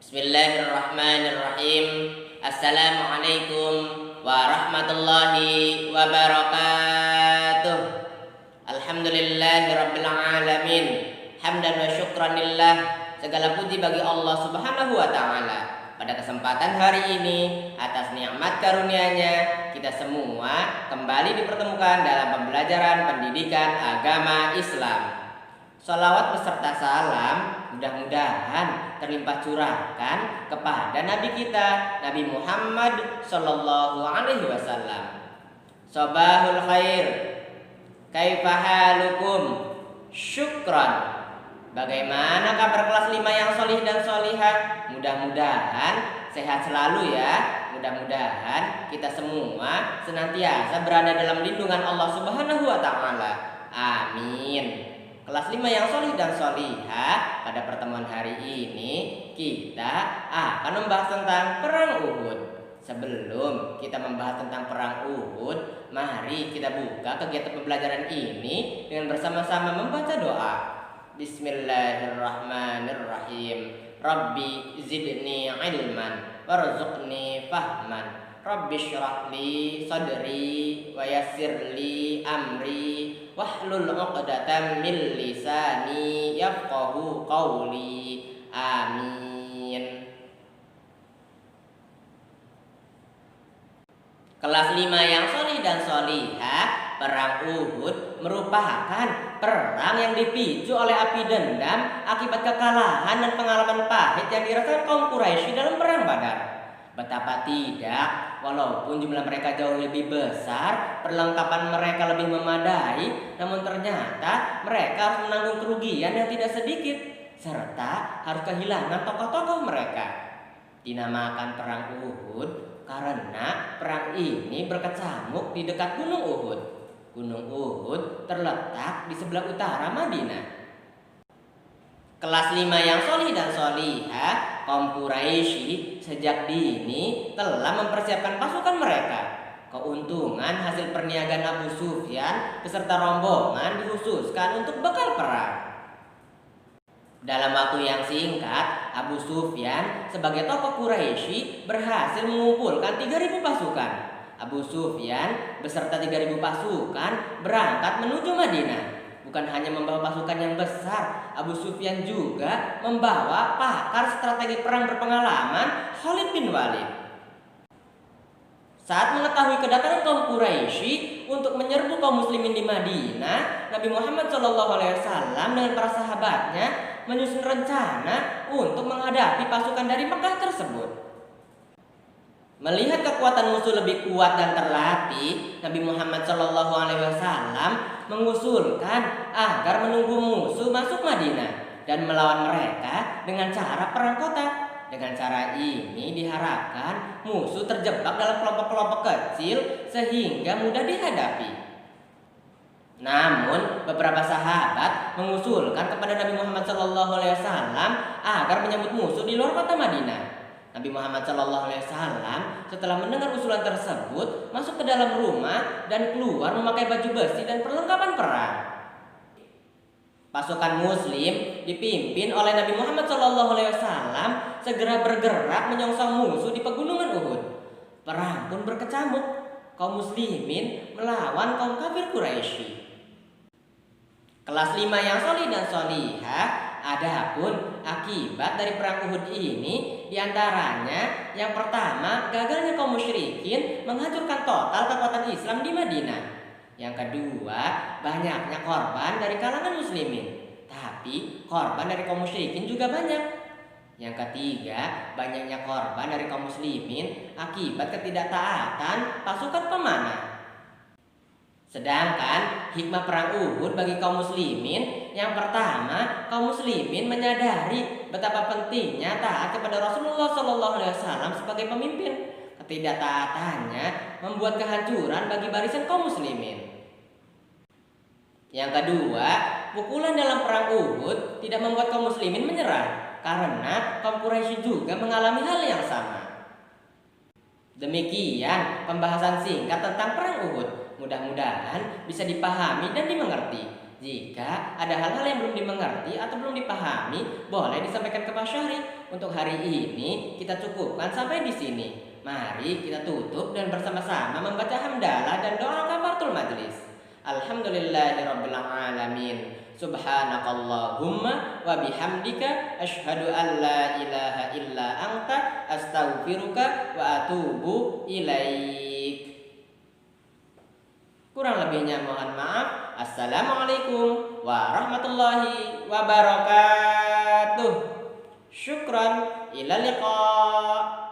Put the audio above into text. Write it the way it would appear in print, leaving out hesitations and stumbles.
Bismillahirrahmanirrahim. Assalamualaikum warahmatullahi wabarakatuh. Alhamdulillahirabbil alamin. Hamdan wa syukranillah. Segala puji bagi Allah Subhanahu wa taala. Pada kesempatan hari ini, atas nikmat karunia-Nya, kita semua kembali dipertemukan dalam pembelajaran pendidikan agama Islam. Sholawat beserta salam mudah-mudahan terlimpah curahkan kepada Nabi kita, Nabi Muhammad Sallallahu Alaihi Wasallam. Sobahul khair, kaifa halukum? Syukran. Bagaimana kabar kelas 5 yang solih dan solihah? Mudah-mudahan sehat selalu ya. Mudah-mudahan kita semua senantiasa berada dalam lindungan Allah Subhanahu wa taala. Amin. Kelas 5 yang solih dan solihah, pada pertemuan hari ini kita akan membahas tentang perang Uhud. Sebelum kita membahas tentang perang Uhud, mari kita buka kegiatan pembelajaran ini dengan bersama-sama membaca doa. Bismillahirrahmanirrahim. Rabbi zidni ilman warzuqni fahman. Rabbi syrah li sadri wa yassir li amri wahlul 'uqdatam min lisani yafqahu qawli. Amin. Kelas 5 yang solih dan solihah, perang Uhud merupakan perang yang dipicu oleh api dendam akibat kekalahan dan pengalaman pahit yang dirasakan kaum Quraisy dalam perang Badar. Betapa tidak, walaupun jumlah mereka jauh lebih besar, perlengkapan mereka lebih memadai, namun ternyata mereka harus menanggung kerugian yang tidak sedikit, serta harus kehilangan tokoh-tokoh mereka. Dinamakan perang Uhud karena perang ini berkecamuk di dekat Gunung Uhud. Gunung Uhud terletak di sebelah utara Madinah. Kelas 5 yang solih dan solihah, kaum Quraisy sejak dini telah mempersiapkan pasukan mereka. Keuntungan hasil perniagaan Abu Sufyan beserta rombongan dikhususkan untuk bekal perang. Dalam waktu yang singkat, Abu Sufyan sebagai tokoh Quraisy berhasil mengumpulkan 3.000 pasukan. Abu Sufyan beserta 3.000 pasukan berangkat menuju Madinah. Bukan hanya membawa pasukan yang besar, Abu Sufyan juga membawa pakar strategi perang berpengalaman Khalid bin Walid. Saat mengetahui kedatangan kaum Quraisy untuk menyerbu kaum muslimin di Madinah, Nabi Muhammad SAW dengan para sahabatnya menyusun rencana untuk menghadapi pasukan dari Mekah tersebut. Melihat kekuatan musuh lebih kuat dan terlatih, Nabi Muhammad SAW mengusulkan agar menunggu musuh masuk Madinah dan melawan mereka dengan cara perang kotak. Dengan cara ini diharapkan musuh terjebak dalam kelompok-kelompok kecil sehingga mudah dihadapi. Namun beberapa sahabat mengusulkan kepada Nabi Muhammad SAW agar menyambut musuh di luar kota Madinah. Nabi Muhammad SAW setelah mendengar usulan tersebut masuk ke dalam rumah dan keluar memakai baju besi dan perlengkapan perang. Pasukan Muslim dipimpin oleh Nabi Muhammad SAW segera bergerak menyongsong musuh di pegunungan Uhud. Perang pun berkecamuk. Kaum Muslimin melawan kaum kafir Quraisy. Kelas 5 yang solih dan solihah, adapun akibat dari perang Uhud ini diantaranya yang pertama, gagalnya kaum musyrikin menghancurkan total kekuatan Islam di Madinah. Yang kedua, banyaknya korban dari kalangan muslimin, tapi korban dari kaum musyrikin juga banyak. Yang ketiga, banyaknya korban dari kaum muslimin akibat ketidaktaatan pasukan pemanah. Sedangkan hikmah perang Uhud bagi kaum muslimin, yang pertama, kaum muslimin menyadari betapa pentingnya taat kepada Rasulullah SAW sebagai pemimpin. Ketidaktaatannya membuat kehancuran bagi barisan kaum muslimin. Yang kedua, pukulan dalam perang Uhud tidak membuat kaum muslimin menyerah, karena kaum Quraisy juga mengalami hal yang sama. Demikian pembahasan singkat tentang perang Uhud. Mudah-mudahan bisa dipahami dan dimengerti. Jika ada hal-hal yang belum dimengerti atau belum dipahami, boleh disampaikan ke Pak Syahri. Untuk hari ini kita cukupkan sampai di sini. Mari kita tutup dan bersama-sama membaca hamdalah dan doa kafaratul majlis. Alhamdulillahirabbil alamin. Subhanakallahumma wa bihamdika asyhadu an la ilaha illa anta astaghfiruka wa atubu ilaik. Kurang lebihnya mohon maaf. Assalamualaikum warahmatullahi wabarakatuh. Syukran, ila liqa.